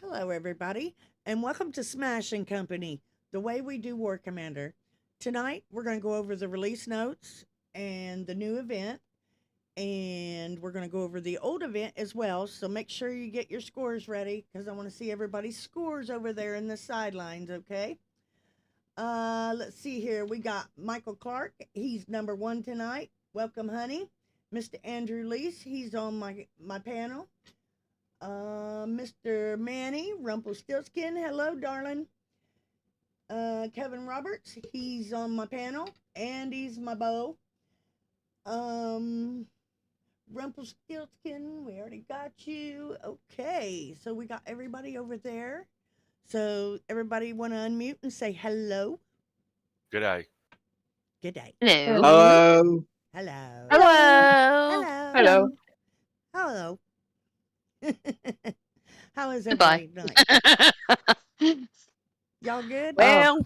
Hello, everybody, and welcome to Smash and Company, the way we do War Commander. Tonight, we're going to go over the release notes and the new event, and we're going to go over the old event as well. So make sure you get your scores ready because I want to see everybody's scores over there in the sidelines, okay? Let's see here. We got Michael Clark. He's number one tonight. Welcome, honey. Mr. Andrew Lease. He's on my panel. Mr. Manny Rumpelstiltskin. Hello, darling. Kevin Roberts. He's on my panel. Andy's my beau. Um, Rumpelstiltskin. We already got you. Okay, so we got everybody over there. So everybody want to unmute and say hello. Good day. Good day. Hello. Hello. Hello. Hello. Hello. Hello. Hello. How is Goodbye. everybody tonight? Y'all good? Well,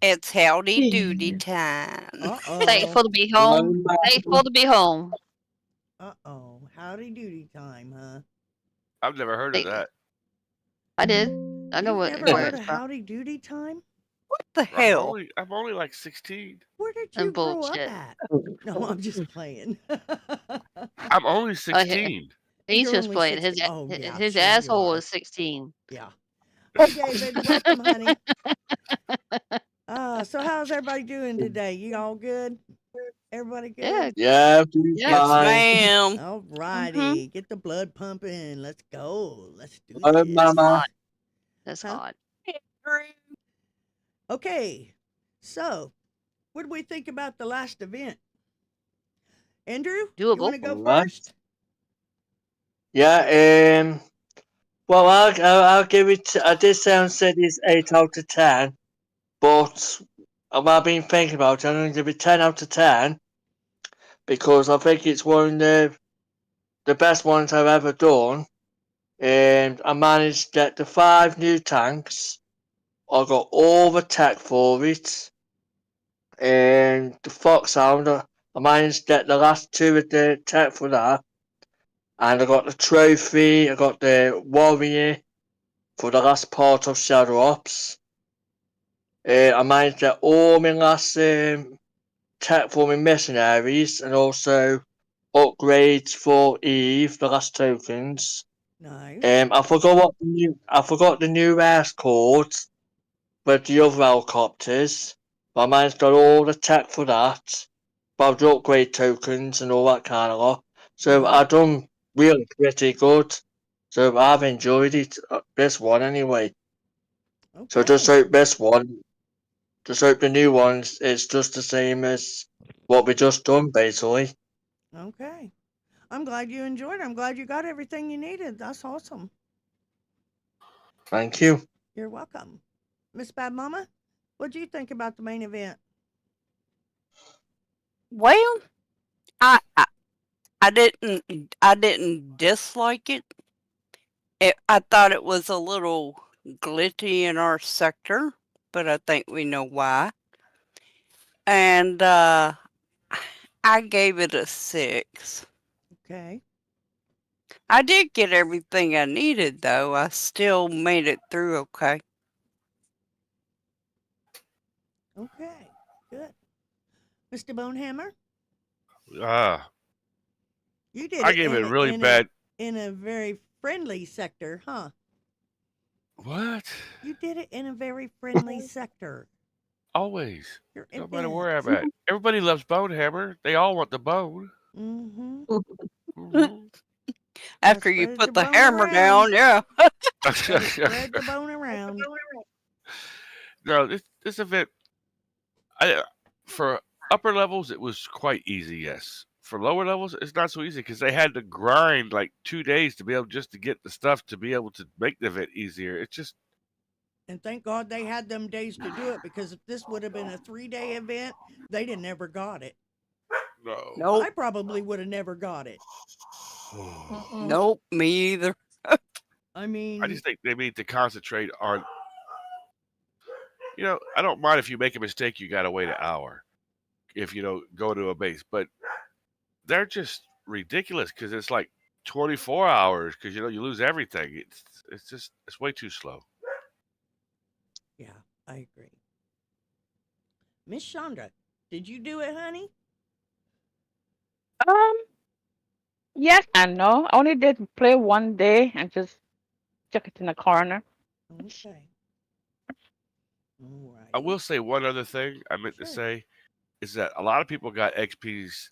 It's howdy doody time. Uh-oh. thankful to be home. Thankful to be home. Uh-oh. Howdy doody time, huh? I've never heard of Thank- that. I did. I know You've what never where heard it's of from. howdy doody time? What the I'm hell? only like 16. Where did And you grow up bullshit. at? No, I'm just playing. I'm only 16. He's You're just only playing. 16. Oh, yeah, His sure you asshole are. was 16. Yeah. Hey, David, welcome, honey. So how's everybody doing today? You all good? Everybody good? Yeah. Yeah, please Yeah. Yes, fine. ma'am. All righty. Get the blood pumping. Let's go. Let's do Hello, this. Mama. That's Huh? hot. Okay. So, what do we think about the last event? Andrew, you Doable. want to go Alright. first? Yeah, well, I'll give it, I did say and said it's 8 out of 10, but what I've been thinking about it, I'm going to give it 10 out of 10, because I think it's one of the best ones I've ever done, and I managed to get the 5 new tanks, I got all the tech for it, and the Foxhound, I managed to get the last 2 of the tech for that, and I got the trophy, I got the warrior for the last part of Shadow Ops. I managed to get all my last tech for my mercenaries, and also upgrades for Eve, the last tokens. Nice. I forgot the new air's called, but the other helicopters. But I managed to get all the tech for that, about the upgrade tokens and all that kind of lot. So I done really pretty good. So I've enjoyed it, this one anyway. Okay. So just hope this one, just hope the new ones is just the same as what we just done, basically. Okay. I'm glad you enjoyed it. I'm glad you got everything you needed. That's awesome. Thank you. You're welcome. Miss Bad Mama, what do you think about the main event? Well, I, I I didn't dislike it. I thought it was a little glitty in our sector, but I think we know why. And I gave it a 6. Okay. I did get everything I needed though. I still made it through okay. Okay. Good. Mr. Bonehammer, Ah, you did I it gave it in a a, really in bad. in a very friendly sector, huh? What? You did it in a very friendly sector. Always. Your No matter where I'm events. at. Everybody loves Bonehammer. They all want the bone. Mm-hmm. Mhm. After you Spread put your the bone hammer down, around. yeah. Spread the bone around. No, this event, I for upper levels it was quite easy. Yes. For lower levels, it's not so easy because they had to grind like 2 days to be able just to get the stuff to be able to make the event easier. It's just And thank God they had them days to do it because if this would have been a 3-day event, they'd have never got it. no. Nope. I probably would have never got it. Nope, me either. I I mean, just think they need to concentrate on. I don't mind if you make a mistake, you got to wait an hour if you don't go to a base, but they're just ridiculous because it's like 24 hours because you lose everything. It's way too slow. Yeah, I agree. Miss Chandra, did you do it, honey? Um, yes and no. I only did play one day and just stuck it in the corner. Okay. All I right. will say one other thing I meant to Sure. say is that a lot of people got XPs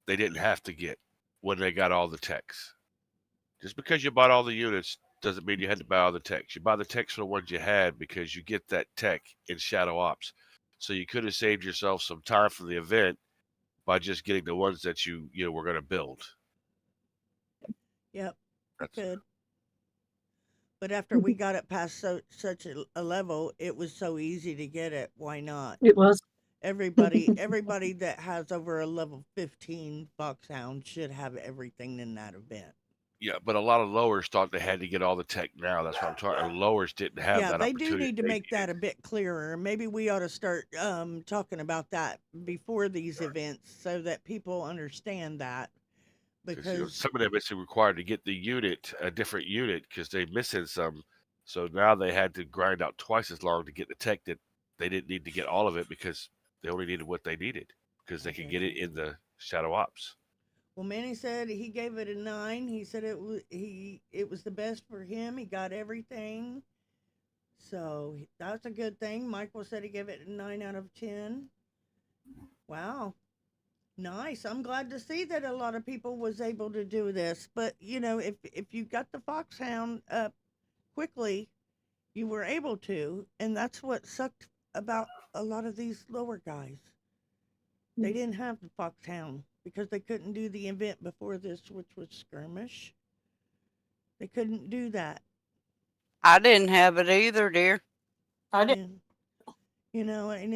they didn't have to get when they got all the techs. Just because you bought all the units doesn't mean you had to buy all the techs. You buy the techs for the ones you had because you get that tech in Shadow Ops. So you could have saved yourself some time for the event by just getting the ones that you were going to build. Yep, I That's could. But after we got it past such a level, it was so easy to get it. Why not? It was. Everybody that has over a level 15 Foxhound should have everything in that event. yeah, but a lot of lowers thought they had to get all the tech now. That's what I'm talking. Lowers didn't have Yeah, that they do opportunity. need to They make that needed. a bit clearer. Maybe we ought to start talking about that before these events so that people understand that. Because Because some of them it's required to get the unit, a different unit, because they're missing some. So now they had to grind out twice as long to get the tech that they didn't need to get all of it because they only needed what they needed because they could get it in the Shadow Ops. well, Manny said he gave it a 9. He said it was the best for him. He got everything, so that's a good thing. Michael said he gave it a 9 out of 10. Wow, nice. I'm glad to see that a lot of people was able to do this. But if you got the Foxhound up quickly, you were able to, and that's what sucked about a lot of these lower guys. They didn't have the Foxhound because they couldn't do the event before this, which was Skirmish. They couldn't do that. I didn't have it either, dear. I didn't. And, and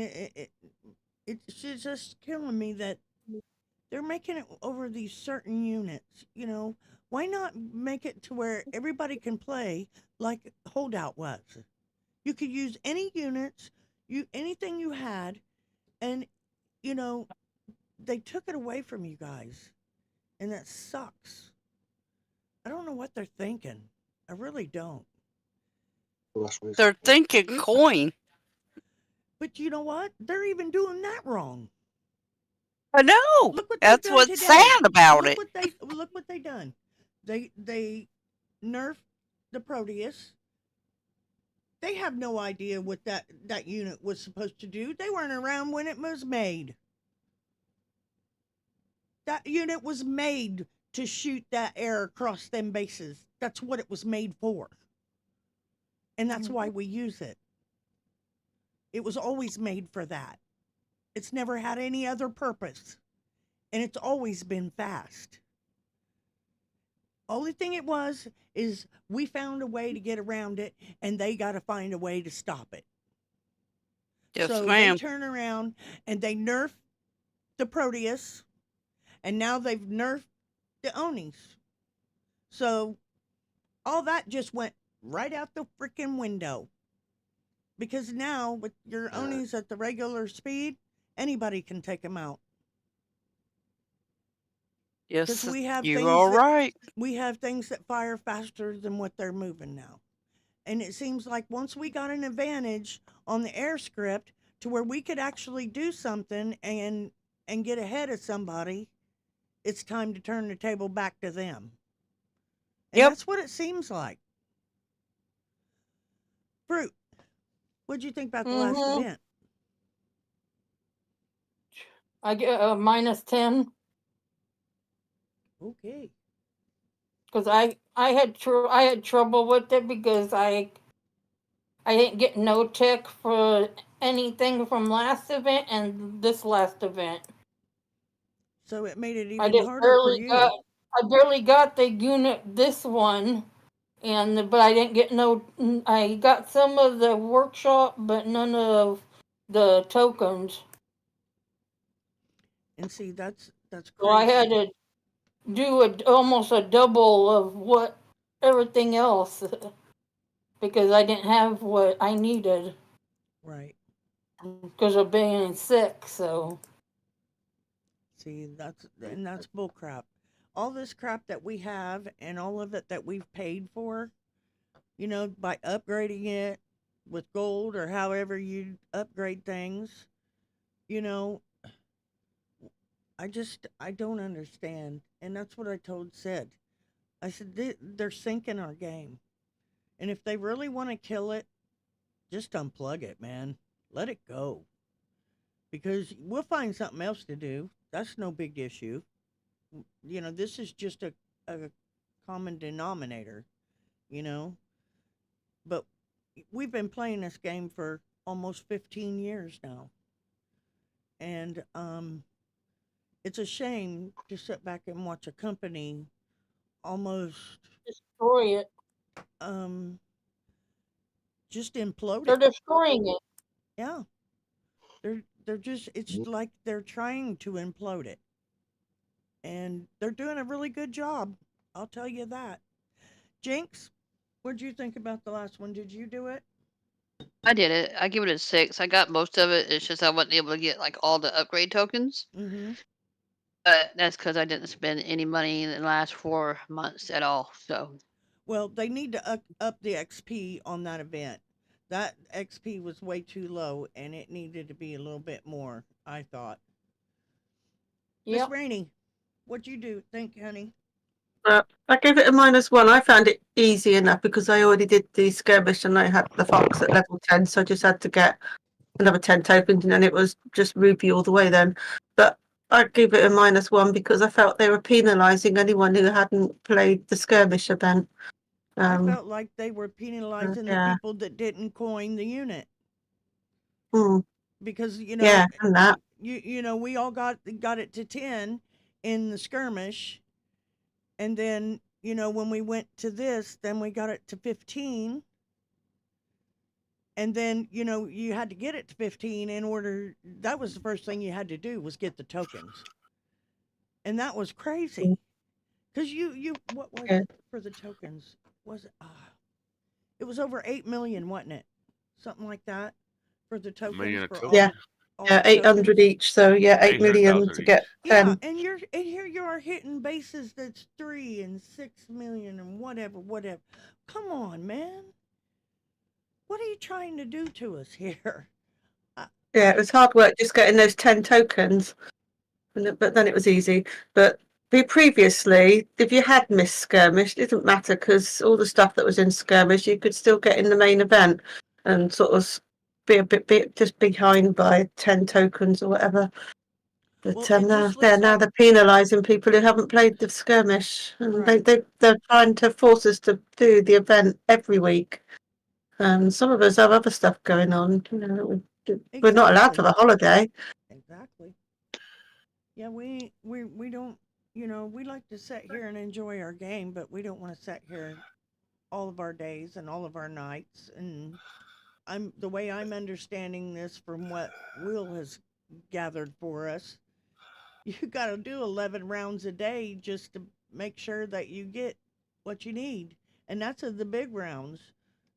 it's just killing me that they're making it over these certain units. Why not make it to where everybody can play like Holdout was? You could use any units, anything you had, and they took it away from you guys, and that sucks. I don't know what they're thinking. I really don't. They're thinking coin. But you know what? They're even doing that wrong. I know. Look what That's they've done what's today. sad about it. Look what they done. They nerfed the Proteus. They have no idea what that unit was supposed to do. They weren't around when it was made. That unit was made to shoot that air across them bases. That's what it was made for. And that's why we use it. It was always made for that. It's never had any other purpose. And it's always been fast. Only thing it was is we found a way to get around it, and they got to find a way to stop it. Yes, So ma'am. they turn around and they nerf the Proteus, and now they've nerfed the Onis. So all that just went right out the freaking window. Because now with your Onis at the regular speed, anybody can take them out. Yes, we have you things are that- right. We have things that fire faster than what they're moving now. And it seems like once we got an advantage on the air script to where we could actually do something and get ahead of somebody, it's time to turn the table back to them. And Yep. that's what it seems like. Fruit, what'd you think about the last event? I get a -10 Okay. because I had trouble with it because I didn't get no tech for anything from last event and this last event. So it made it I even just harder for barely you. I barely got the unit this one, but I didn't get no. I got some of the workshop, but none of the tokens. And see, that's crazy. So I had to do almost a double of what everything else because I didn't have what I needed Right. because of being sick. So See, that's bullcrap. all this crap that we have and all of it that we've paid for, you know, by upgrading it with gold or however you upgrade things, you know, I don't understand. And that's what I told Sid. I said, they're sinking our game. And if they really want to kill it, just unplug it, man. Let it go. Because we'll find something else to do. That's no big issue. You know, this is just a common denominator, you know. But we've been playing this game for almost 15 years now. And it's a shame to sit back and watch a company almost Destroy it. just implode They're it. destroying it. Yeah. They're just it's like they're trying to implode it. And they're doing a really good job. I'll tell you that. Jinx, what'd you think about the last one? Did you do it? I did it. I give it a 6. I got most of it. It's just I wasn't able to get like all the upgrade tokens. Mm-hmm. But that's because I didn't spend any money in the last 4 months at all. So Well, they need to up the XP on that event. That XP was way too low, and it needed to be a little bit more, I thought. Miss Yep. Rainey, what'd you do? Think, honey? I gave it a -1. I found it easy enough because I already did the skirmish and I had the fox at level 10, so I just had to get another 10 tokens and then it was just rupee all the way then. But I gave it a -1 because I felt they were penalising anyone who hadn't played the skirmish event. I felt like they were penalizing the yeah. people that didn't coin the unit. Mm, Because, you know, yeah, and that. you know, we all got it to 10 in the skirmish. And then, you know, when we went to this, then we got it to 15. And then, you know, you had to get it to 15 in order. That was the first thing you had to do was get the tokens. And that was crazy. Because what was Yeah. it for the tokens? It was over 8 million, wasn't it? Something like that for the tokens. Million of For tokens. Yeah. all Yeah, the 800 tokens. each, so yeah, 8 million 800,000 to get each. 10. Yeah, and here you are hitting bases that's 3 and 6 million and whatever. Come on, man. What are you trying to do to us here? Yeah, it was hard work just getting those 10 tokens, but then it was easy. But previously, if you had missed skirmish, it didn't matter because all the stuff that was in skirmish, you could still get in the main event and sort of be a bit just behind by 10 tokens or whatever. But Well, it now, just looks now like they're penalising people who haven't played the skirmish, and Right. they're trying to force us to do the event every week. And some of us have other stuff going on. You know, we're not allowed to have a holiday. Exactly. Yeah, we don't, you know, we like to sit here and enjoy our game, but we don't want to sit here all of our days and all of our nights. And the way I'm understanding this from what Will has gathered for us, you got to do 11 rounds a day just to make sure that you get what you need. And that's the big rounds.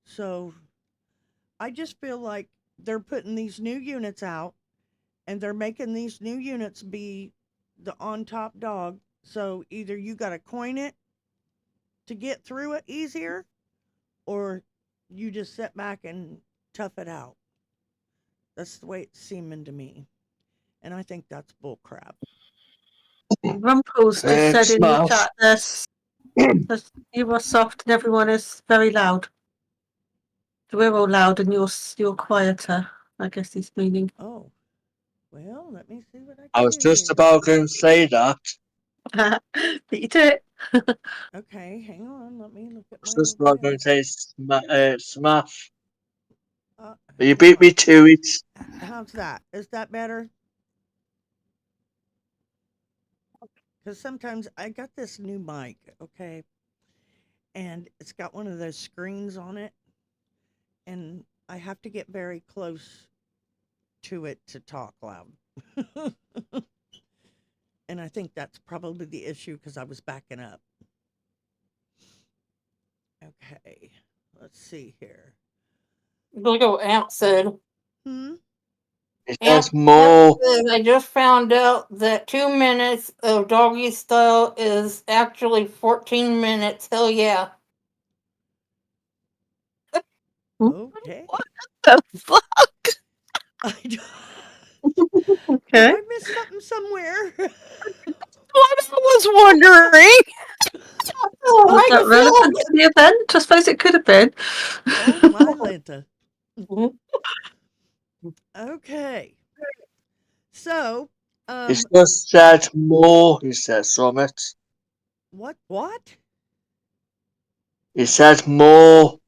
So I just feel like they're putting these new units out and they're making these new units be the on top dog. So either you got to coin it to get through it easier or you just sit back and tough it out. That's the way it's seeming to me. And I think that's bull crap. Rumples just said in the chat that you were soft and everyone is very loud. So we're all loud and you're quieter, I guess he's meaning. Oh, well, let me see what I can I was do just here. about going to say that. Beat it. Okay, hang on. Let me look at I my. was just about going to say smash. Uh, But you hang beat me on. to it. How's that? Is that better? Because sometimes I got this new mic, okay, and it's got one of those screens on it, and I have to get very close to it to talk loud. And I think that's probably the issue because I was backing up. Okay, let's see here. Look at what Aunt said. Hmm? It Yeah, says more. I just found out that 2 minutes of doggy style is actually 14 minutes. Hell yeah. Okay. What the fuck? I d- Okay. Did I miss something somewhere? What I was wondering. Oh, Was I that feel relevant to the event? I suppose it could have been. Oh my Lanta. like Okay. So, It just said more. He said Summit. what? It said more.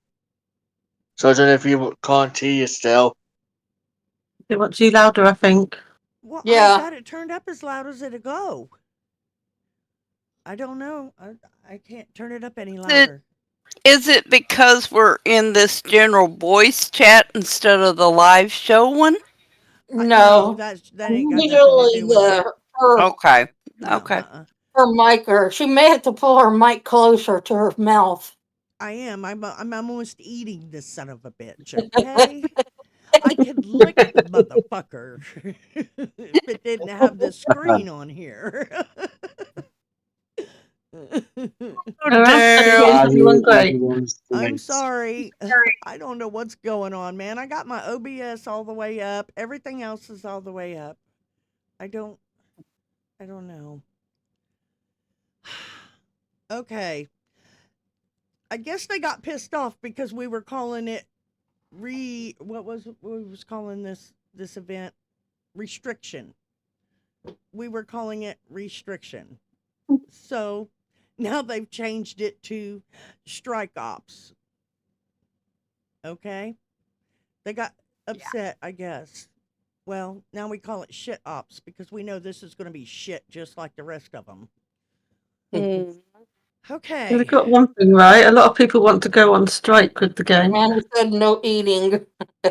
So I don't know if you can't hear you still. It wants you louder, I think. Well, I Yeah. got it turned up as loud as it'll go. I don't know. I can't turn it up any louder. Is it because we're in this general voice chat instead of the live show one? no. that ain't got nothing to Usually do with it. her, Okay. No, Okay. her mic, or she may have to pull her mic closer to her mouth. I am. I'm almost eating this son of a bitch. Okay. I could lick the motherfucker if it didn't have the screen on here. Damn. Everyone great. I'm sorry. I don't know what's going on, man. I got my OBS all the way up. Everything else is all the way up. I don't know. Okay. I guess they got pissed off because we were calling it what was calling this event restriction. We were calling it restriction. So now they've changed it to strike ops. Okay? They got upset, I guess. Well, now we call it shit ops because we know this is going to be shit just like the rest of them. Mm. Okay. They've got one thing right. A lot of people want to go on strike with the game. Man said no eating.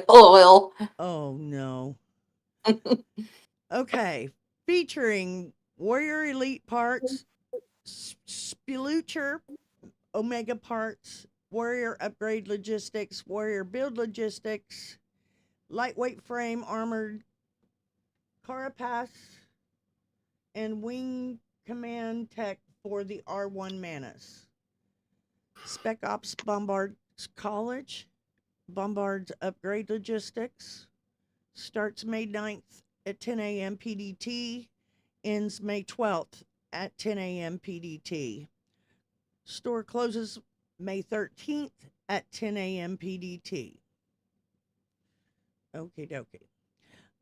LOL. Oh no. Okay. Featuring Warrior Elite parts, Splucher Omega parts, Warrior Upgrade Logistics, Warrior Build Logistics, Lightweight Frame Armored Carapace, and Wing Command Tech for the R1 Manus. Spec Ops Bombard's College, Bombard's Upgrade Logistics, starts May 9th at 10 a.m. PDT, ends May 12th at 10 a.m. PDT. Store closes May 13th at 10 a.m. PDT. Okie dokie.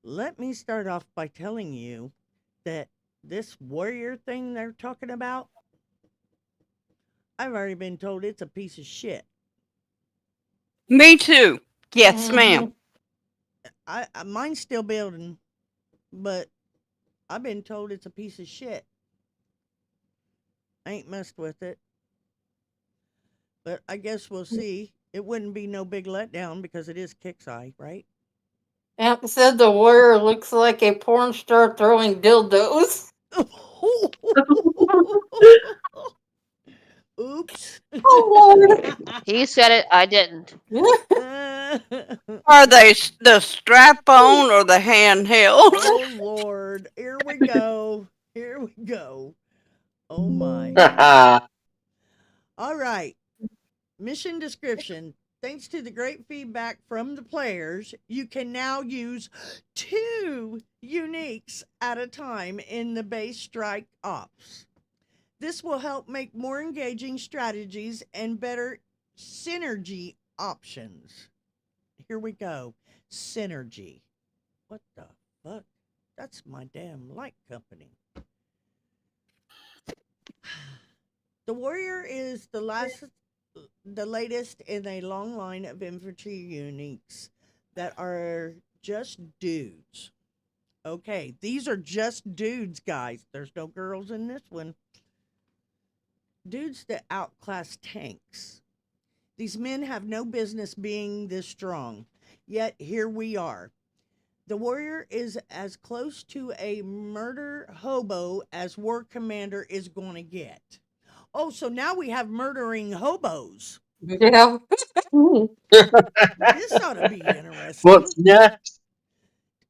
Let me start off by telling you that this warrior thing they're talking about, I've already been told it's a piece of shit. Me too. Yes, ma'am. Mine's still building, but I've been told it's a piece of shit. I ain't messed with it. But I guess we'll see. It wouldn't be no big letdown because it is Kixeye, right? Amp said the warrior looks like a porn star throwing dildos. Oops. He said it. I didn't. Are they the strap on or the handheld? Oh Lord, here we go. Here we go. Oh my. All right. Mission description. Thanks to the great feedback from the players, you can now use 2 uniques at a time in the base strike ops. This will help make more engaging strategies and better synergy options. Here we go. Synergy. What the fuck? That's my damn light company. The warrior is the latest in a long line of infantry uniques that are just dudes. Okay, these are just dudes, guys. There's no girls in this one. Dudes that outclass tanks. These men have no business being this strong, yet here we are. The warrior is as close to a murder hobo as War Commander is going to get. Oh, so now we have murdering hobos. Yeah. This ought to be interesting. What's next?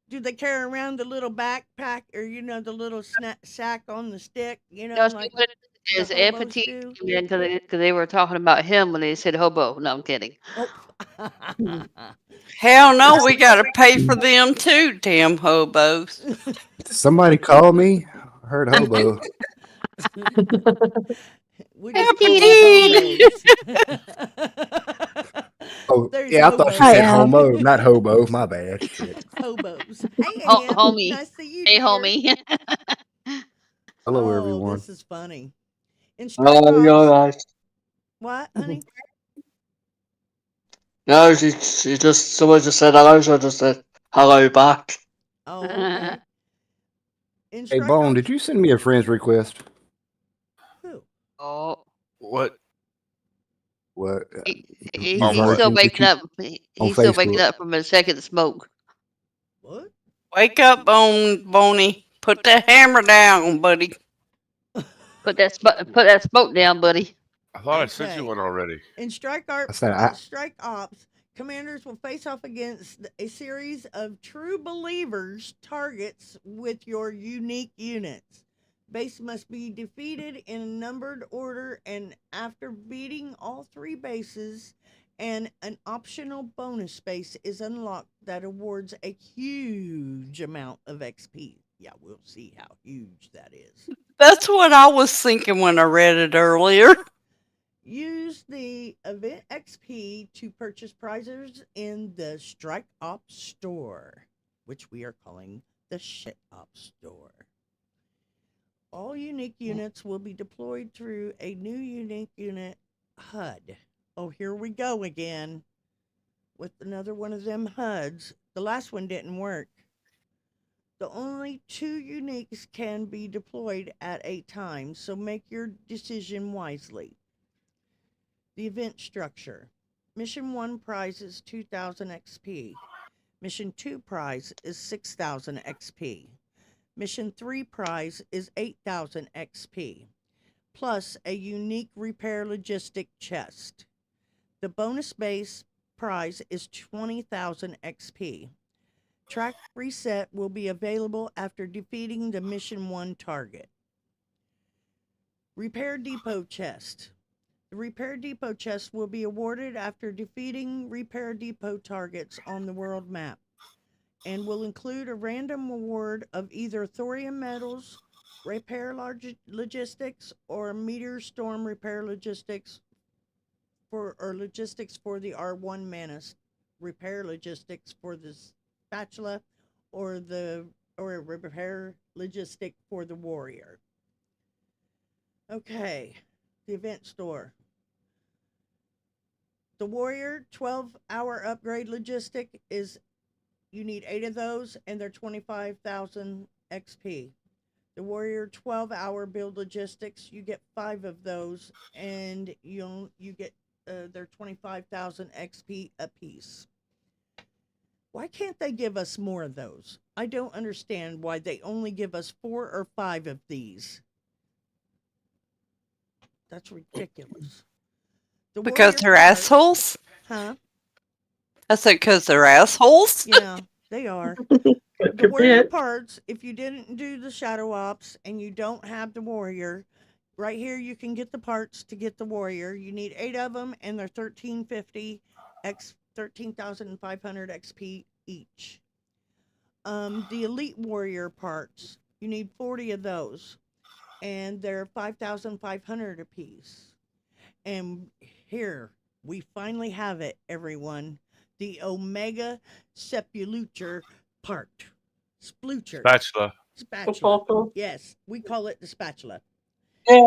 Do they carry around the little backpack or the little sack on the stick? No, see Like what it the is, hobos amputee do. came in because they were talking about him when they said hobo. No, I'm kidding. Oh. Hell no, we gotta pay for them too, damn hobos. Somebody call me. I heard hobo. We just call them Amputee! hobos. Oh, There's yeah, I thought she hobos. said homo, not hobo. My bad. Shit. Hobos. Hey, Ann. Homie. Nice to see you, Hey, dear. homie. Hello, Oh, everyone. this is funny. In Strike Oh, you're Ops, right. what, honey? No, she just someone just said hello, so I just said hello back. Oh, okay. In Hey, Strike Bone, Ops, did you send me a friend's request? who? Oh, What? What? he's On what? still Virgin that waking you up. on He's still waking Facebook? up from a second smoke. What? Wake up, Boney. Put the hammer down, buddy. Put that smoke down, buddy. I thought I sent you Okay. one already. In I said Strike Ops, commanders will face off against a series of true believers targets with your unique units. Base must be defeated in a numbered order, and after beating all 3 bases, and an optional bonus base is unlocked that awards a huge amount of XP. Yeah, we'll see how huge that is. That's what I was thinking when I read it earlier. Use the event XP to purchase prizes in the Strike Ops store, which we are calling the Shit Ops store. All unique units will be deployed through a new unique unit HUD. Oh, here we go again with another one of them HUDs. The last one didn't work. The only 2 uniques can be deployed at a time, so make your decision wisely. The event structure. Mission 1 prize is 2,000 XP. Mission 2 prize is 6,000 XP. Mission 3 prize is 8,000 XP, plus a unique repair logistic chest. The bonus base prize is 20,000 XP. Track reset will be available after defeating the Mission 1 target. Repair Depot chest. The Repair Depot chest will be awarded after defeating Repair Depot targets on the world map, and will include a random award of either thorium metals, repair logistics, or meteor storm repair logistics logistics for the R1 Manus, repair logistics for the spatula, or a repair logistic for the warrior. Okay, the event store. The warrior 12-hour upgrade logistic is, you need 8 of those, and they're 25,000 XP. The warrior 12-hour build logistics, you get 5 of those, and you get they're 25,000 XP apiece. Why can't they give us more of those? I don't understand why they only give us 4 or 5 of these. That's ridiculous. The Because warrior they're parts- assholes? Huh? I said because they're assholes? Yeah, they are. Could The be warrior it. parts, if you didn't do the shadow ops and you don't have the warrior, right here you can get the parts to get the warrior. You need 8 of them, and they're 1350 13,500 XP each. The elite warrior parts, you need 40 of those, and they're 5,500 apiece. And here we finally have it, everyone. The Omega Sepulture part. Splucher. Spatula. Spatula. Spatula. Yes, we call it the spatula. Yeah.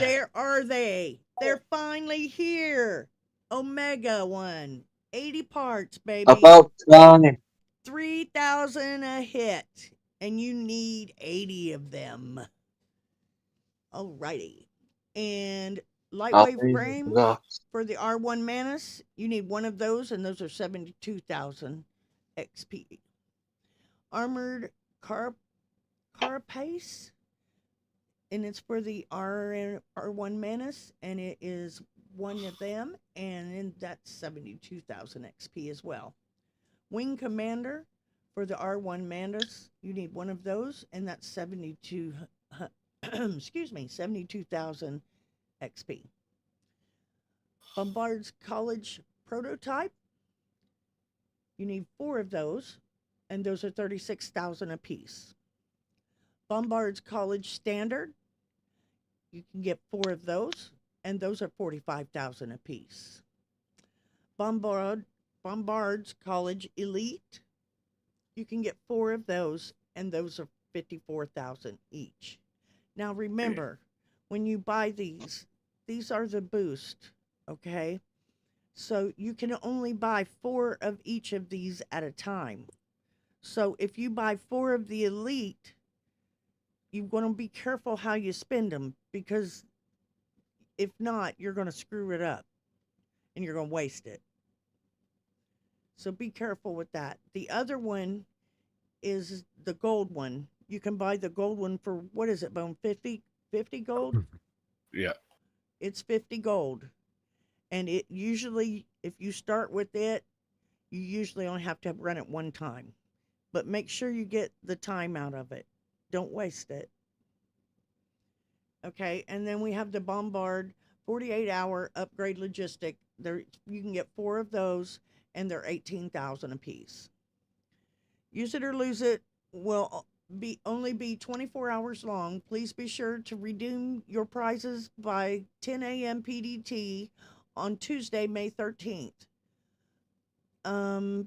There are they. They're finally here. Omega one. 80 parts, baby. About time. 3,000 a hit. And you need 80 of them. Alrighty. And lightweight frame for the R1 Manus, you need 1 of those, and those are 72,000 XP. Armored carapace, and it's for the R1 Manus, and it is 1 of them, and that's 72,000 XP as well. Wing Commander For the R1 Mantis, you need one of those, and that's 72,000 XP. Bombard's College Prototype, you need 4 of those, and those are 36,000 apiece. Bombard's College Standard, you can get 4 of those, and those are 45,000 apiece. Bombard's College Elite, you can get 4 of those, and those are 54,000 each. Now remember, when you buy these are the boost, okay? So you can only buy 4 of each of these at a time. So if you buy 4 of the Elite, you want to be careful how you spend them, because if not, you're going to screw it up and you're going to waste it. So be careful with that. The other one is the gold one. You can buy the gold one for, what is it, Bone? 50 gold? Yeah. It's 50 gold. And it usually, if you start with it, you usually only have to run it 1 time. But make sure you get the time out of it. Don't waste it. Okay, and then we have the Bombard 48-hour upgrade logistic. There, you can get 4 of those, and they're 18,000 apiece. Use it or lose it will only be 24 hours long. Please be sure to redeem your prizes by 10 a.m. PDT on Tuesday, May 13th.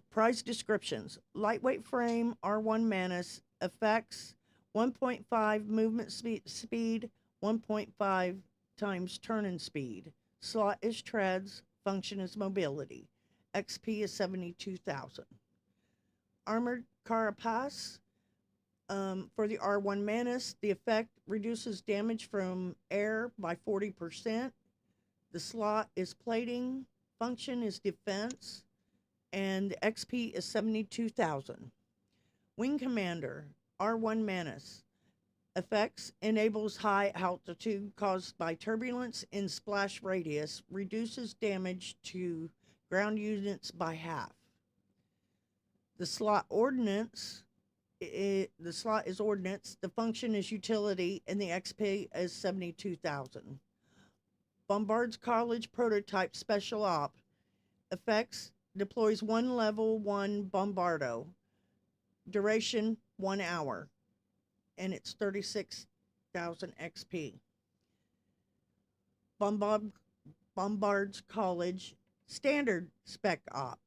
Prize descriptions: lightweight frame, R1 Mantis, effects 1.5 movement speed, 1.5 times turning speed. Slot is treads, function is mobility. XP is 72,000. Armored carapace. For the R1 Mantis, the effect reduces damage from air by 40%. The slot is plating, function is defense, and the XP is 72,000. Wing Commander, R1 Mantis. Effects enables high altitude caused by turbulence in splash radius, reduces damage to ground units by half. The slot ordnance, the slot is ordnance, the function is utility, and the XP is 72,000. Bombard's College Prototype Special Op. Effects deploys 1 level 1 Bombardo. Duration 1 hour. And it's 36,000 XP. Bombard's College Standard Spec Op.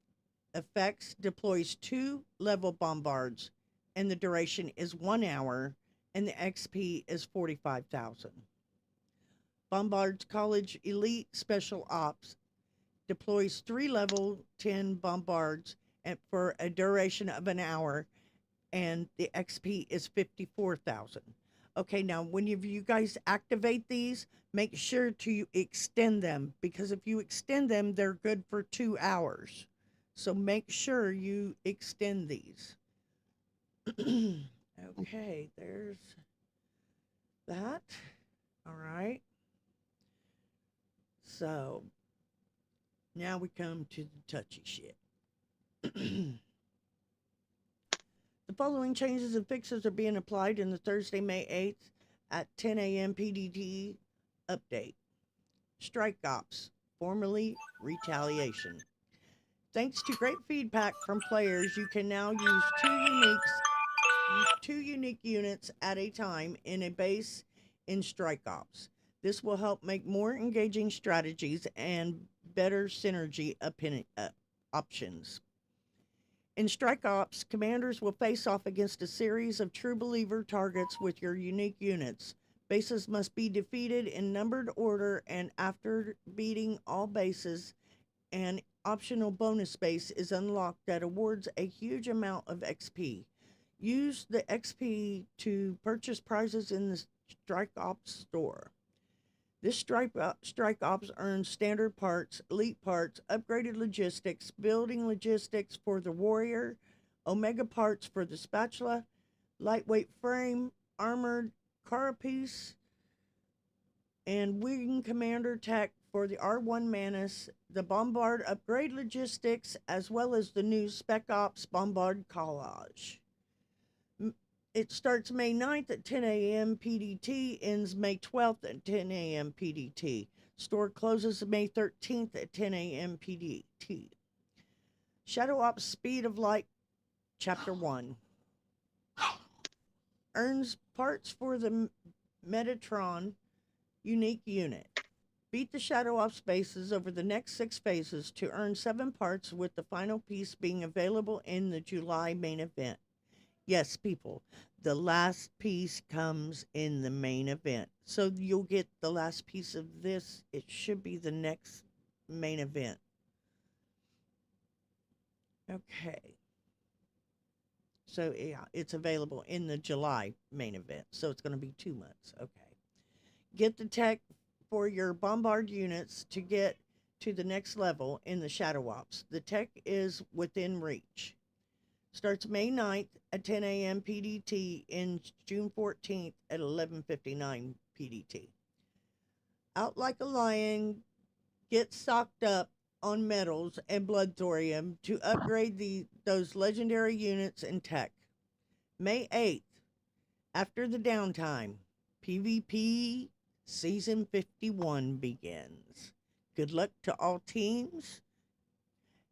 Effects deploys 2 level bombards, and the duration is 1 hour, and the XP is 45,000. Bombard's College Elite Special Ops deploys 3 level 10 bombards and for a duration of 1 hour, and the XP is 54,000. Okay, now when you guys activate these, make sure to extend them, because if you extend them, they're good for 2 hours. So make sure you extend these. Okay, there's that. All right. So now we come to the touchy shit. The following changes and fixes are being applied in the Thursday, May 8th at 10 a.m. PDT update. Strike Ops, formerly Retaliation. Thanks to great feedback from players, you can now use 2 unique units at a time in a base in Strike Ops. This will help make more engaging strategies and better synergy options. In Strike Ops, commanders will face off against a series of true believer targets with your unique units. Bases must be defeated in numbered order, and after beating all bases, an optional bonus base is unlocked that awards a huge amount of XP. Use the XP to purchase prizes in the Strike Ops store. This Strike Ops earns standard parts, elite parts, upgraded logistics, building logistics for the warrior, omega parts for the spatula, lightweight frame, armored carapace, and wing commander tech for the R1 Manus, the Bombard upgrade logistics, as well as the new Spec Ops Bombard collage. It starts May 9th at 10 a.m. PDT, ends May 12th at 10 a.m. PDT. Store closes May 13th at 10 a.m. PDT. Shadow Ops Speed of Light, Chapter 1. Earns parts for the Metatron unique unit. Beat the Shadow Ops bases over the next 6 phases to earn 7 parts, with the final piece being available in the July main event. Yes, people, the last piece comes in the main event. So you'll get the last piece of this. It should be the next main event. Okay. So yeah, it's available in the July main event. So it's going to be 2 months. Okay. Get the tech for your Bombard units to get to the next level in the Shadow Ops. The tech is within reach. Starts May 9th at 10 a.m. PDT, ends June 14th at 11:59 PDT. Out Like a Lion, get stocked up on metals and blood thorium to upgrade those legendary units and tech. May 8th, after the downtime, PvP Season 51 begins. Good luck to all teams,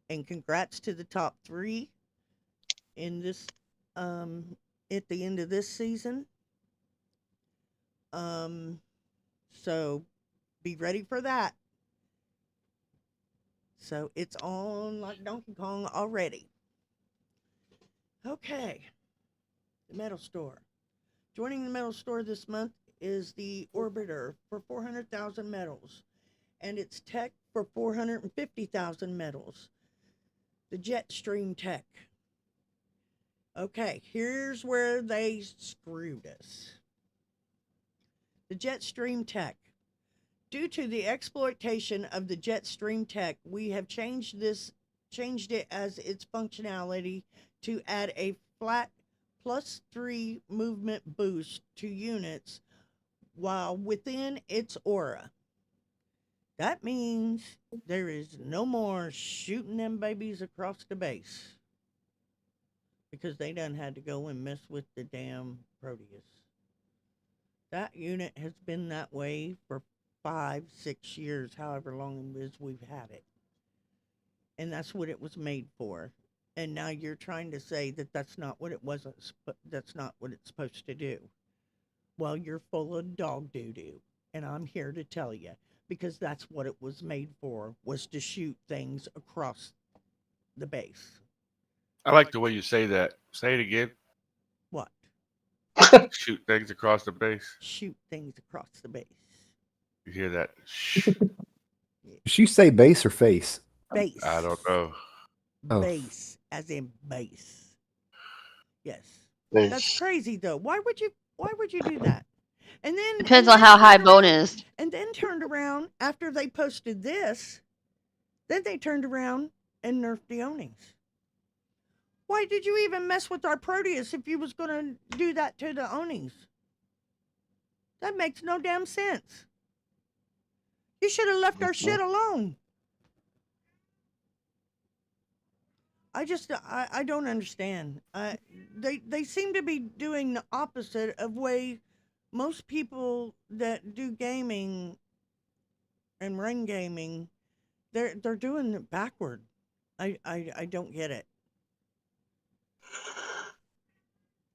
and congrats to the top 3 in this at the end of this season. So be ready for that. So it's on like Donkey Kong already. Okay. The metal store. Joining the metal store this month is the Orbiter for 400,000 medals, and its tech for 450,000 medals. The Jetstream tech. Okay, here's where they screwed us. The Jetstream tech. Due to the exploitation of the Jetstream tech, we have changed it as its functionality to add a flat +3 movement boost to units while within its aura. That means there is no more shooting them babies across the base, because they done had to go and mess with the damn Proteus. That unit has been that way for 5-6 years, however long it is we've had it. And that's what it was made for. And now you're trying to say that that's not what it wasn't, that's not what it's supposed to do. Well, you're full of dog doo-doo. And I'm here to tell you, because that's what it was made for, was to shoot things across the base. I like the way you say that. Say it again. What? Shoot things across the base. Shoot things across the base. You hear that? Shh. Did she say base or face? Base. I don't know. Oh. Base, as in base. Yes. That's crazy though. Why would you do that? And then Depends on how high bone is. And then turned around after they posted this. Then they turned around and nerfed the Onings. Why did you even mess with our Proteus if you was gonna do that to the Onings? That makes no damn sense. You should have left our shit alone. I don't understand. They seem to be doing the opposite of way most people that do gaming and run gaming, they're doing it backward. I don't get it.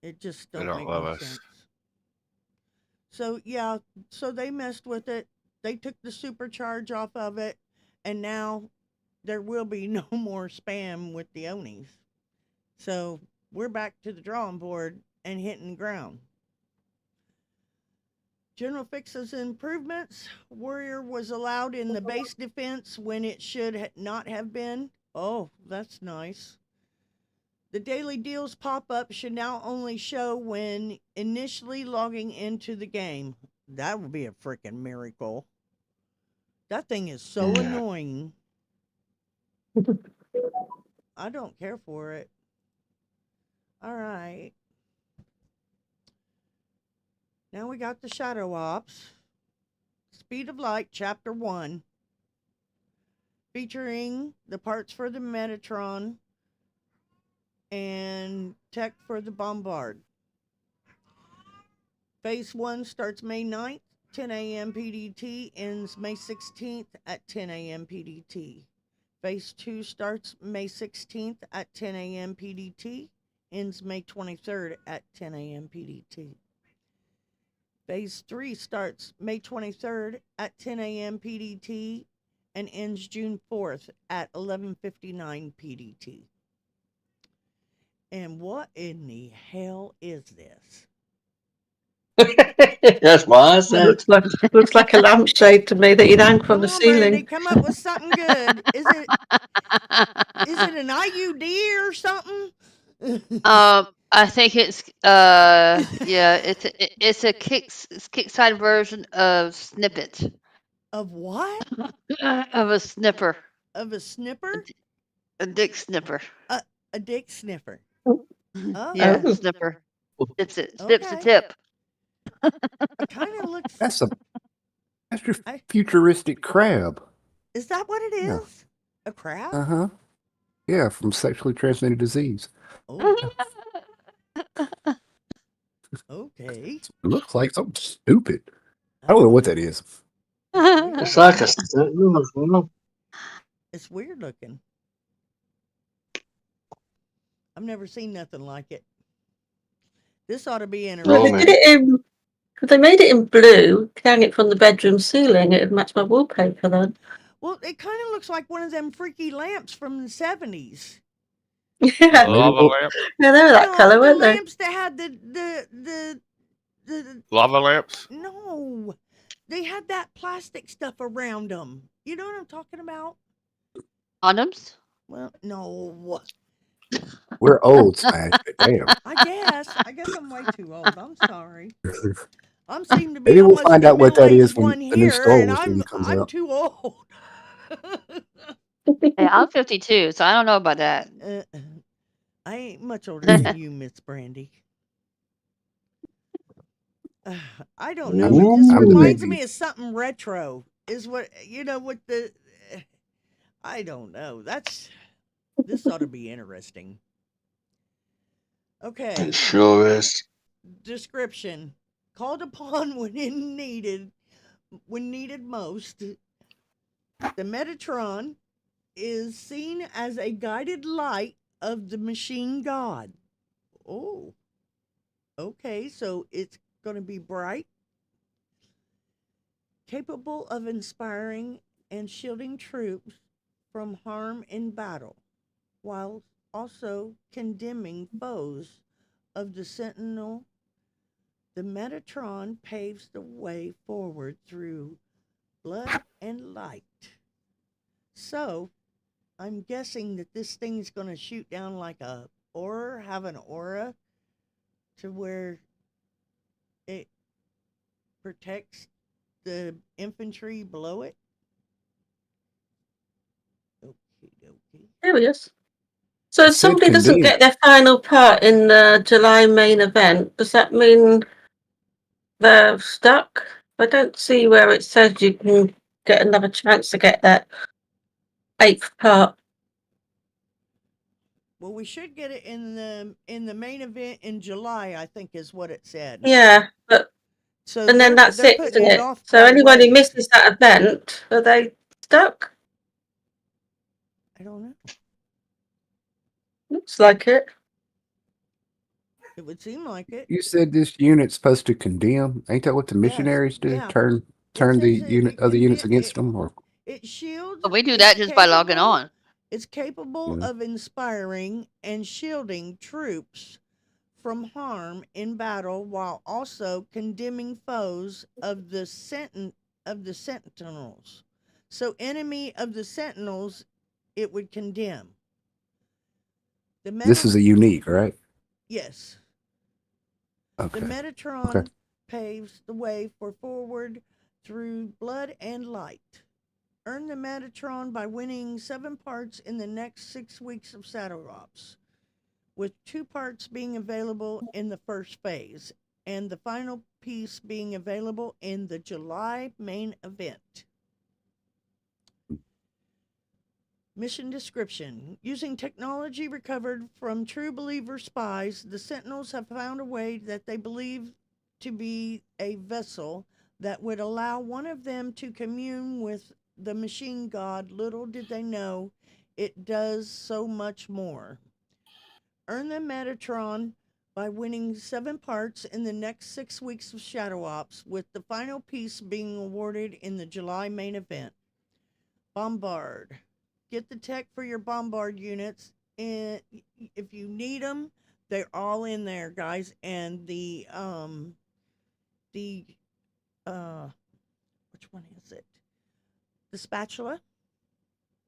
It just They don't don't make love no us. sense. So yeah, so they messed with it. They took the supercharge off of it, and now there will be no more spam with the Onis. So we're back to the drawing board and hitting ground. General fixes and improvements. Warrior was allowed in the base defense when it should not have been. Oh, that's nice. The daily deals pop-up should now only show when initially logging into the game. That would be a freaking miracle. That thing is so annoying. I don't care for it. All right. Now we got the Shadow Ops. Speed of Light, Chapter 1. featuring the parts for the Metatron and tech for the Bombard. Phase 1 starts May 9th, 10 a.m. PDT, ends May 16th at 10 a.m. PDT. Phase 2 starts May 16th at 10 a.m. PDT, ends May 23rd at 10 a.m. PDT. Phase 3 starts May 23rd at 10 a.m. PDT and ends June 4th at 11:59 PDT. And what in the hell is this? That's what I It said. looks like a lampshade to me that you'd hang from Come the on, Brandy, ceiling. come up with something good. Is it an IUD or something? I think it's yeah, it's a kickside version of Snippet. Of what? Of a snipper. Of a snipper? A dick snipper. A dick sniffer. Yeah, Oh. snipper. Snips the Okay. tip. It kind of looks. That's your I- futuristic crab. Is that what it is? Yeah. A crab? Uh-huh. Yeah, from sexually transmitted disease. Oh, okay. It looks like something stupid. I don't know what that is. It's like a sitting as well. It's weird looking. I've never seen nothing like it. This ought to be Well, Oh, they interesting. man. did it in. If they made it in blue, hang it from the bedroom ceiling, it'd match my wallpaper then. Well, it kind of looks like one of them freaky lamps from the 70s. Yeah, Lava we'll- lamp, yeah, they were that No, colour, the weren't they? lamps that had the lava lamps. no, they had that plastic stuff around them. You know what I'm talking about? Condoms? Well, no. We're old, Smash. But damn. I guess I'm way too old. I'm sorry. I'm seem to be Maybe we'll almost find the out what that is middle-aged when one the new here, Star and Wars movie comes I'm out. too old. Hey, I'm 52, so I don't know about that. I ain't much older than you, Miss Brandy. I don't know. It just I'm the reminds baby. me of something retro. Is what with the. I don't know. This ought to be interesting. Okay. It sure is. Description: called upon when needed most. The Metatron is seen as a guided light of the machine god. Oh, okay, so it's going to be bright, capable of inspiring and shielding troops from harm in battle, while also condemning foes of the Sentinel. The Metatron paves the way forward through blood and light. So, I'm guessing that this thing's going to shoot down like a aura, have an aura to where it protects the infantry below it. Okay. There he is. So if It said somebody doesn't condemned. get their final part in the July main event, does that mean they're stuck? I don't see where it says you can get another chance to get that 8th part. Well, we should get it in the main event in July, I think is what it said. Yeah, but So and then that's they're it, putting isn't it it? off So quite a anyone who ways. misses that event, are they stuck? I don't know. Looks like it. It would seem like it. You said this unit's supposed to condemn. Ain't that what the missionaries do? yeah. Turn It the says unit it other units condemn- against them, or It shields. But we do it's that just by logging capable- on. It's capable Yeah. of inspiring and shielding troops from harm in battle, while also condemning foes of the Sentinels. So, enemy of the Sentinels, it would condemn. this is a unique, right? Yes. Okay. The Metatron paves the way for forward through blood and light. Earn the Metatron by winning 7 parts in the next 6 weeks of Saddle Ops, with 2 parts being available in the first phase, and the final piece being available in the July main event. Mission description. Using technology recovered from True Believer spies, the Sentinels have found a way that they believe to be a vessel that would allow one of them to commune with the machine god. Little did they know it does so much more. Earn the Metatron by winning 7 parts in the next 6 weeks of Shadow Ops, with the final piece being awarded in the July main event. Bombard. Get the tech for your Bombard units, and if you need them, they're all in there, guys. And which one is it? The spatula?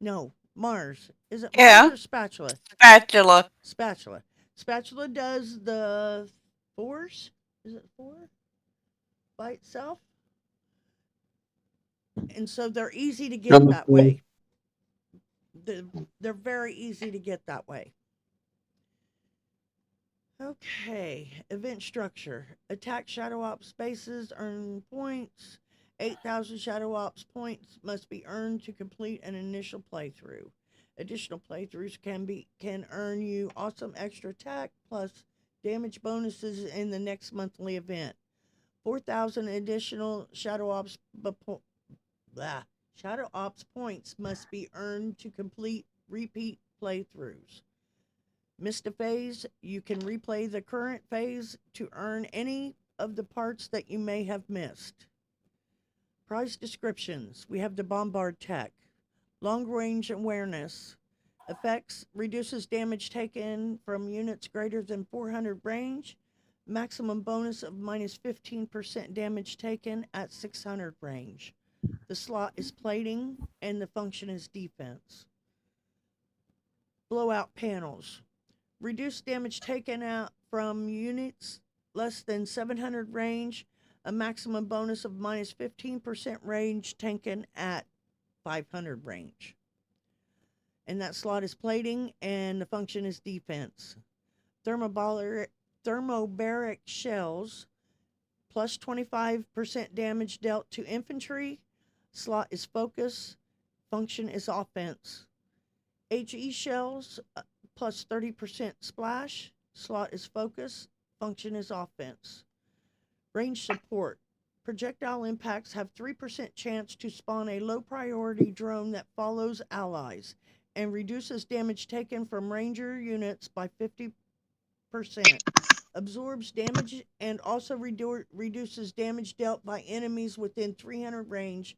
No, Mars. Is it Mars Yeah. or spatula? Spatula. Spatula. Spatula does the 4s. Is it 4 by itself? And so they're easy to get Number that 4. way. They're very easy to get that way. Okay, event structure. Attack Shadow Ops bases, earn points. 8,000 Shadow Ops points must be earned to complete an initial playthrough. Additional playthroughs can earn you awesome extra attack plus damage bonuses in the next monthly event. 4,000 additional Shadow Ops points must be earned to complete repeat playthroughs. Missed a phase, you can replay the current phase to earn any of the parts that you may have missed. Prize descriptions. We have the Bombard tech. Long range awareness. Effects, reduces damage taken from units greater than 400 range. Maximum bonus of minus 15% damage taken at 600 range. The slot is plating and the function is defense. Blowout panels. Reduce damage taken out from units less than 700 range. A maximum bonus of minus 15% range taken at 500 range. And that slot is plating and the function is defense. Thermobaric shells. Plus 25% damage dealt to infantry. Slot is focus. Function is offense. HE shells. Plus 30% splash. Slot is focus. Function is offense. Range support. Projectile impacts have 3% chance to spawn a low priority drone that follows allies and reduces damage taken from ranger units by 50%. Absorbs damage and also reduces damage dealt by enemies within 300 range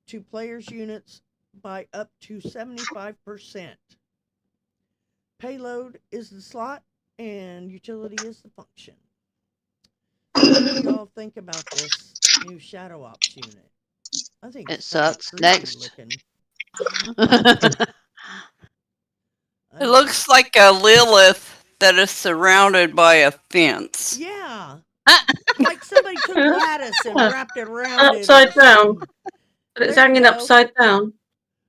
to players' units by up to 75%. Payload is the slot and utility is the function. What do y'all think about this new Shadow Ops unit? I think It it's kinda sucks. creepy Next. looking. It looks like a Lilith that is surrounded by a fence. Yeah. Like somebody took lattice and wrapped it around it. Upside or down. something. But it's There you hanging go. upside down.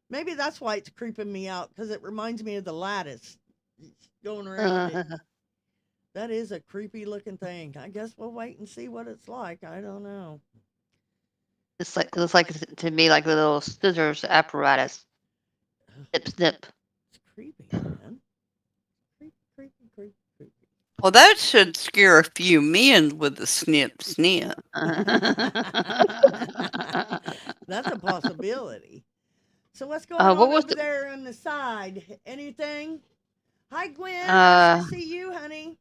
Maybe that's why it's creeping me out, because it reminds me of the lattice going around it. That is a creepy looking thing. I guess we'll wait and see what it's like. I don't know. It looks like to me like a little scissors apparatus. Snip, snip. It's creepy, man. Creepy. Well, that should scare a few men with the snip snip. That's a possibility. So what's going What on was over there on the side? Anything? Hi, Gwen. Nice to see you, honey.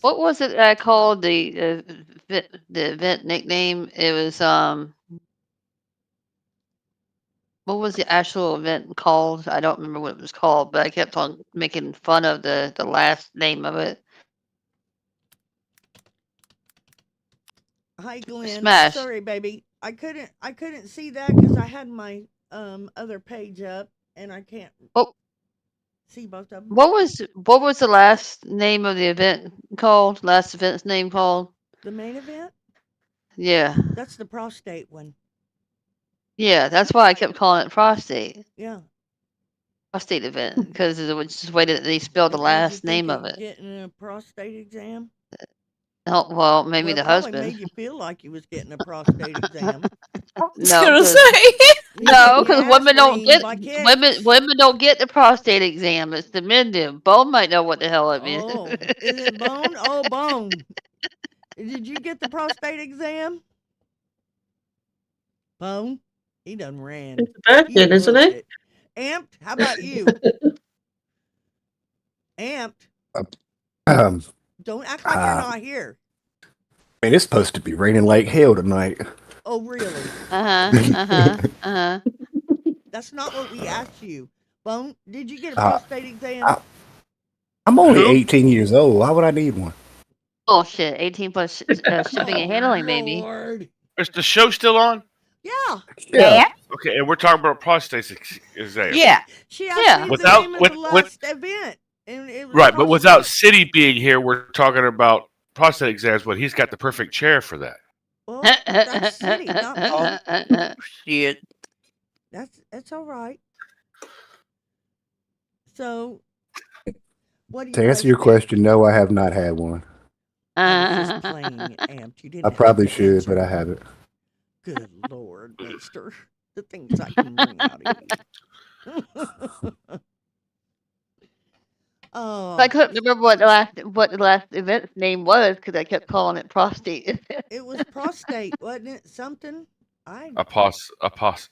What was it I called the event nickname? It was what was the actual event called? I don't remember what it was called, but I kept on making fun of the last name of it. Hi, Glenn. Smash. Sorry, baby. I couldn't see that because I had my other page up and I can't see both of them. What was the last name of the event called? Last event's name called? The main event? Yeah. That's the prostate one. Yeah, that's why I kept calling it prostate. Yeah. Prostate event, because it was just the way that they spelled the Because you last think name of it. Getting a prostate exam? Oh, well, maybe Well, the it probably husband. made you feel like you was getting a prostate exam. I was No, gonna 'cause say. You no, getting your because ass women don't reamed get by women. kicks. Women don't get the prostate exam. It's the men do. Bo might know what the hell it means. Oh, is it Bone? Oh, Bone. Did you get the prostate exam? Bone? He done ran. It's a virgin, He isn't booked he? it. Amped? How about you? Amped? Don't act like you're Uh, not here. Man, it's supposed to be raining like hell tonight. Oh, really? Uh-huh. That's not what we asked you. Bone, did you get a Uh, prostate exam? I- I'm only Who? 18 years old. Why would I need one? Bullshit. 18 plus shipping and handling, baby. Lord. Is the show still on? Yeah. Yeah. Okay, and we're talking about prostate exam. Yeah. She asked Yeah. me Without- the name with- of the with- last event. And it was Right, but without prostate. City being here, we're talking about prostate exams, but he's got the perfect chair for that. Well, that's City, not me. Shit. That's all right. So, what do you To answer guys your think? question, no, I have not had one. I was just playing Amped. You didn't I have probably to should, answer but I that. haven't. Good Lord, mister. The things I can bring out of you. Oh, I couldn't remember what the last event's name was because I kept calling it prostate. it was prostate, wasn't it? Something? Apostle. Apostle.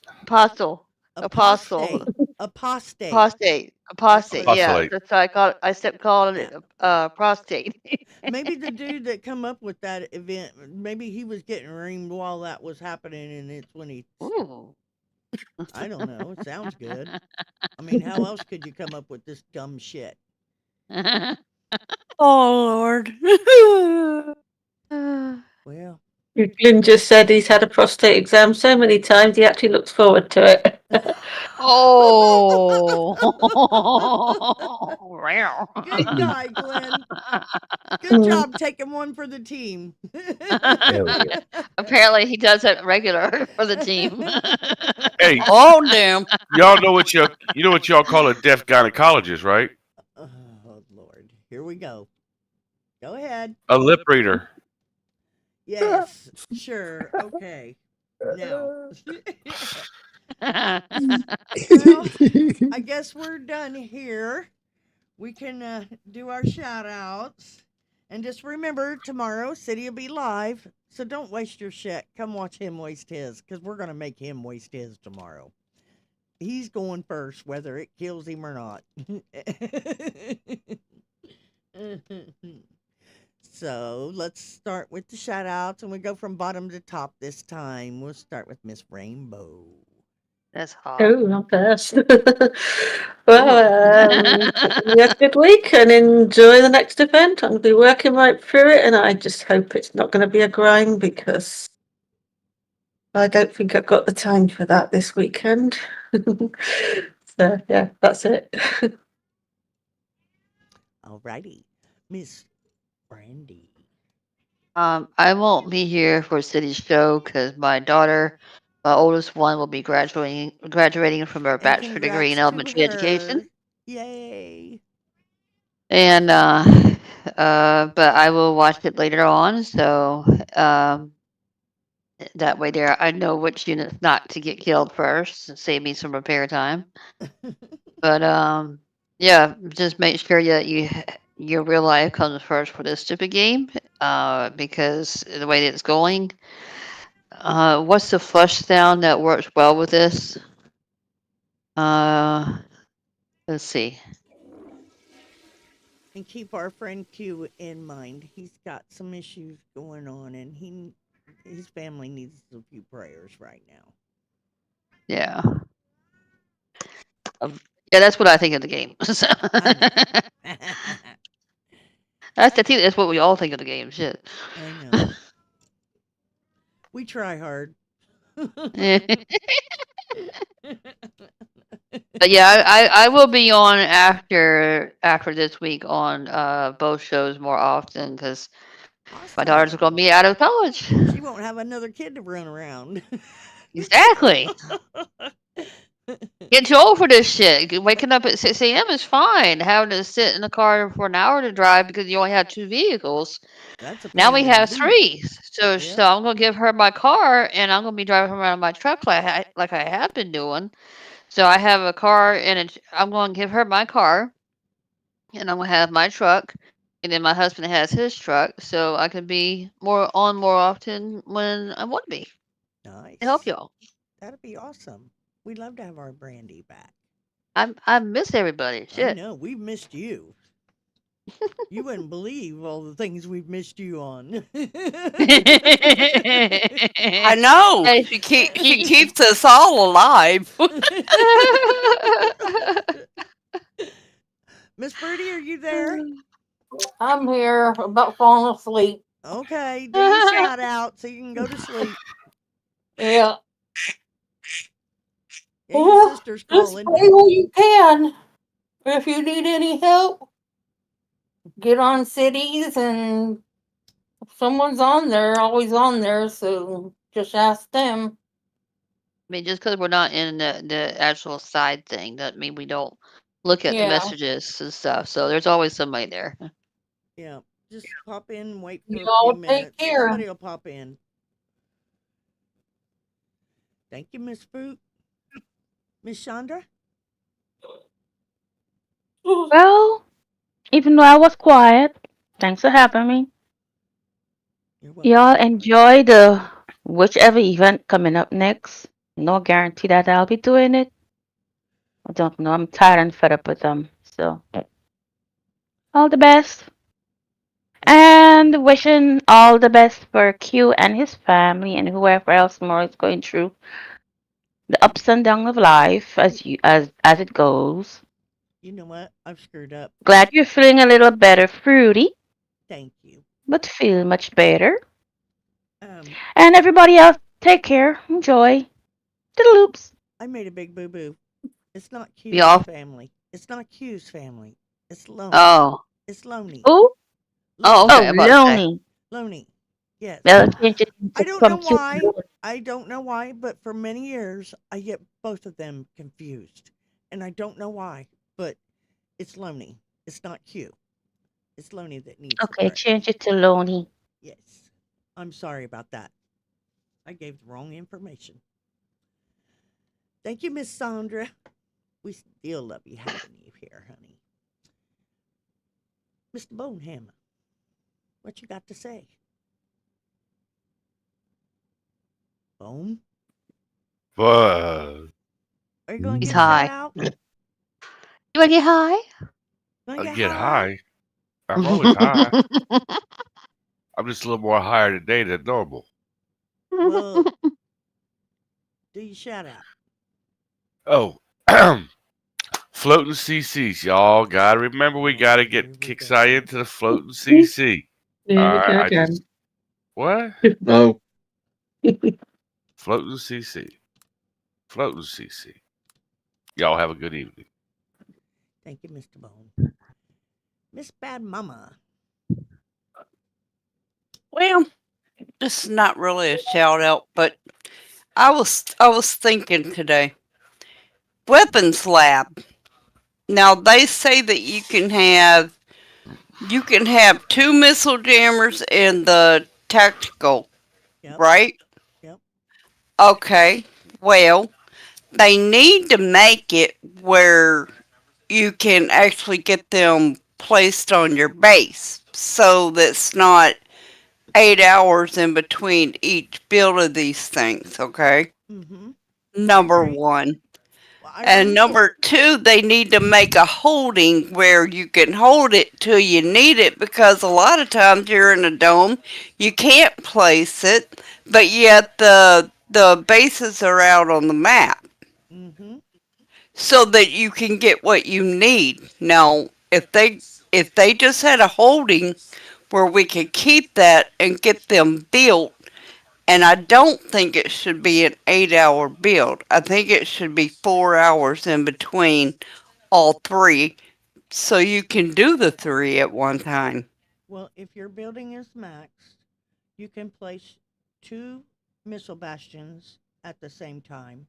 Apostle. Apostate. Apostate. Yeah. Apostolate. That's why I kept calling it prostate. Maybe the dude that come up with that event, maybe he was getting reamed while that was happening, and it's when he. Ooh. I don't know. It sounds good. I mean, how else could you come up with this dumb shit? Oh Lord. Well, Glyn just said he's had a prostate exam so many times he actually looks forward to it. Oh. good guy, Glenn. Good job taking one for the team. Hell yeah. Apparently, he does it regular for the team. Hey, Oh damn. y'all know what y'all call a deaf gynecologist, right? Oh Lord, here we go. Go ahead. A lip reader. Yes, sure, okay. Now, I guess we're done here. We can do our shout outs. And just remember, tomorrow, City will be live. So don't waste your shit. Come watch him waste his, because we're going to make him waste his tomorrow. He's going first, whether it kills him or not. So let's start with the shout outs, and we go from bottom to top this time. We'll start with Miss Rainbow. That's hot. Oh, I'm first. Well, you have a good week and enjoy the next event. I'm going to be working right through it, and I just hope it's not going to be a grind because I don't think I've got the time for that this weekend. So, yeah, that's it. Alrighty, Miss Brandy. I won't be here for City's show because my daughter, my oldest one, will be graduating from her And bachelor degree in congrats to elementary education. her. Yay! And but I will watch it later on, so that way there I know which units not to get killed first and save me some repair time. But yeah, just make sure that your real life comes first for this stupid game, because the way that it's going. What's the flush sound that works well with this? Let's see. And keep our friend Q in mind. He's got some issues going on, and his family needs a few prayers right now. Yeah. Yeah, that's what I think of the game. So- that's what we all think of the game. Shit. I know. We try hard. But yeah, I will be on after this week on both shows more often because my daughter's going to be out of college. She won't have another kid to run around. Exactly. Get too old for this shit. Waking up at 6 a.m. is fine. Having to sit in the car for an hour to drive because you only have 2 vehicles. That's a Now pain we in the have boot. 3. So Yep. I'm gonna give her my car, and I'm gonna be driving around my truck like I have been doing. So I have a car, and I'm gonna give her my car, and I'm gonna have my truck, and then my husband has his truck, so I can be more often when I want to be. To help Nice. y'all. That'd be awesome. We'd love to have our Brandy back. I miss everybody. I Shit. know. We've missed you. You wouldn't believe all the things we've missed you on. I know. Hey. She keeps us all alive. Miss Birdie, are you there? I'm here about falling asleep. Okay, do your shout out so you can go to sleep. Yeah. Yeah, your Well, sister's just calling. pray what you can. If you need any help, get on cities and someone's on there, always on there, so just ask them. I mean, just because we're not in the actual side thing doesn't mean we don't look at the Yeah. messages and stuff. So there's always somebody there. Yeah, just pop in and wait for You a few all take minutes. care. Somebody will pop in. Thank you, Miss Fruit. Miss Chandra? Well, even though I was quiet, thanks for having me. You're welcome. Y'all enjoy the whichever event coming up next. No guarantee that I'll be doing it. I don't know. I'm tired and fed up with them. So, all the best. And wishing all the best for Q and his family and whoever else more is going through the ups and downs of life as it goes. You know what? I've screwed up. Glad you're feeling a little better, Fruity, Thank you. but feel much better. Um, And everybody else, take care. Enjoy. Toodaloops. I made a big boo boo. It's not Q's Y'all. family. It's not Q's family. It's Loney. Oh. It's Loney. Who? Oh, Oh, okay. I'm about to say. Loney. Loney. Yes. Well, change it I to don't know from Q. why. I don't know why, but for many years I get both of them confused. And I don't know why, but it's Loney. It's not Q. It's Loney that needs the Okay, prayer. change it to Loney. Yes. I'm sorry about that. I gave the wrong information. Thank you, Miss Sandra. We still love you having you here, honey. Mr. Bonehammer, what you got to say? Bone? But Are you going to He's give a shout high. out? You want to get high? Gonna I get high. I'm always high. I'm just a little more higher today than normal. Well, do your shout out. Oh, floating CCs, y'all. Gotta remember we gotta Here get we Kicksai go. into the floating CC. Here we go I again. just what? No. Floating CC. Floating CC. Y'all have a good evening. Thank you, Mr. Bone. Miss Bad Mama. Well, this is not really a shout out, but I was thinking today. Weapons lab. Now they say that you can have 2 missile jammers in the tactical, Yep. right? Yep. Okay. Well, they need to make it where you can actually get them placed on your base so that's not 8 hours in between each build of these things, okay? Mm-hmm. Number Agree. 1. Well, I And run. number 2, they need to make a holding where you can hold it till you need it, because a lot of times you're in a dome, you can't place it, but yet the bases are out on the map Mm-hmm. so that you can get what you need. Now, if they just had a holding where we could keep that and get them built, and I don't think it should be an 8-hour build. I think it should be 4 hours in between all 3 so you can do the 3 at one time. Well, if your building is maxed, you can place 2 missile bastions at the same time.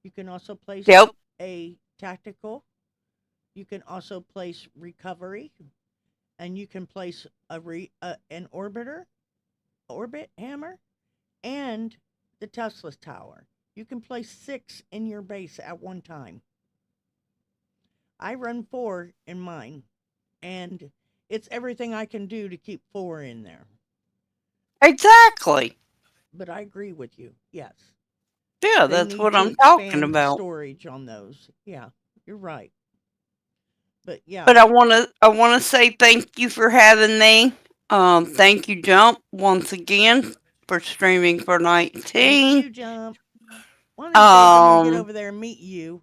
You can also place Yep. a tactical. You can also place recovery, and you can place an orbit hammer, and the Tesla tower. You can place 6 in your base at one time. I run 4 in mine, and it's everything I can do to keep 4 in there. Exactly. But I agree with you. Yes. Yeah, They that's need what to I'm talking expand about. storage on those. Yeah, you're right. But yeah, But I wanna say thank you for having me. Thank you, Jump, once again for streaming for thank 19. you, Jump. One of these days I'm gonna get over there and meet you.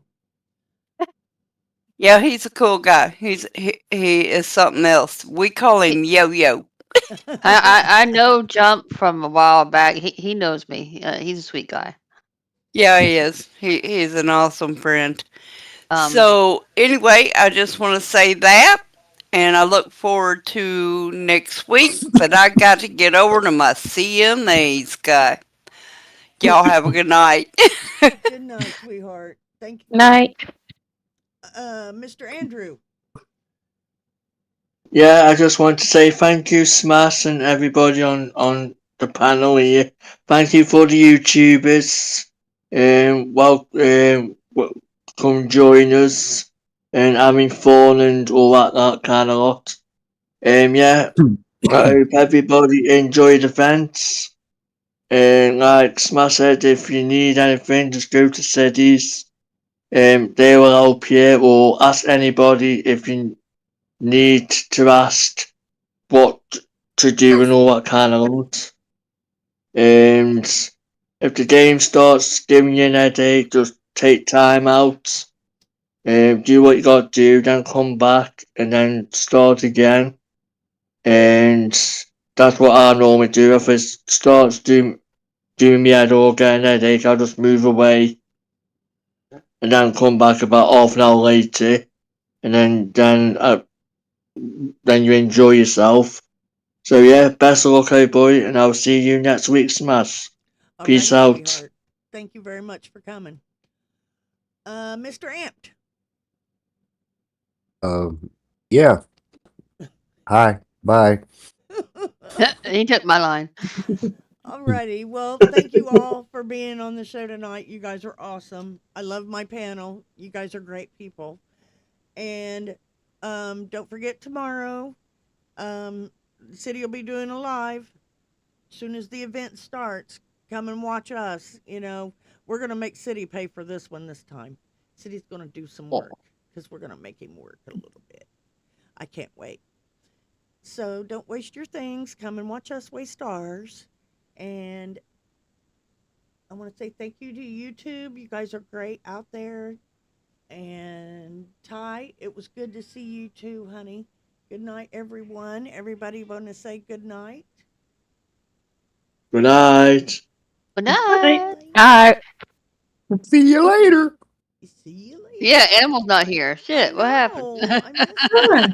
Yeah, he's a cool guy. He is something else. We call him Yo Yo. I know Jump from a while back. He knows me. He's a sweet guy. Yeah, he is. He's an awesome friend. Um, So anyway, I just want to say that, and I look forward to next week. But I got to get over to my CMAs guy. Y'all have a good night. Good night, sweetheart. Thank you. Night. Mr. Andrew. Yeah, I just want to say thank you, Smash, and everybody on the panel here. Thank you for the YouTubers. Come join us and having fun and all that kind of lot. Yeah, I hope everybody enjoyed the events. And like Smash said, if you need anything, just go to Cities. They will help you, or ask anybody if you need to ask what to do and all that kind of lot. And if the game starts giving you an headache, just take time out. Do what you got to do, then come back and then start again. And that's what I normally do. If it starts doing me head or getting a headache, I'll just move away and then come back about half an hour later, and then you enjoy yourself. So yeah, best of luck, boy, and I'll see you next week, Smash. All Peace right, out. sweetheart. Thank you very much for coming. Mr. Amped. Yeah. Hi. Bye. he took my line. Alrighty. Well, thank you all for being on the show tonight. You guys are awesome. I love my panel. You guys are great people. And don't forget tomorrow, the city will be doing a live as soon as the event starts. Come and watch us. You know, we're gonna make City pay for this one this time. City's gonna do some work because we're gonna make him work a little bit. I can't wait. So don't waste your things. Come and watch us waste ours. And I want to say thank you to YouTube. You guys are great out there. And Ty, it was good to see you too, honey. Good night, everyone. Everybody want to say good night? Good night. Good night. Night. See you later. See you later. Yeah, Animal's not here. Shit, what happened? I missed that.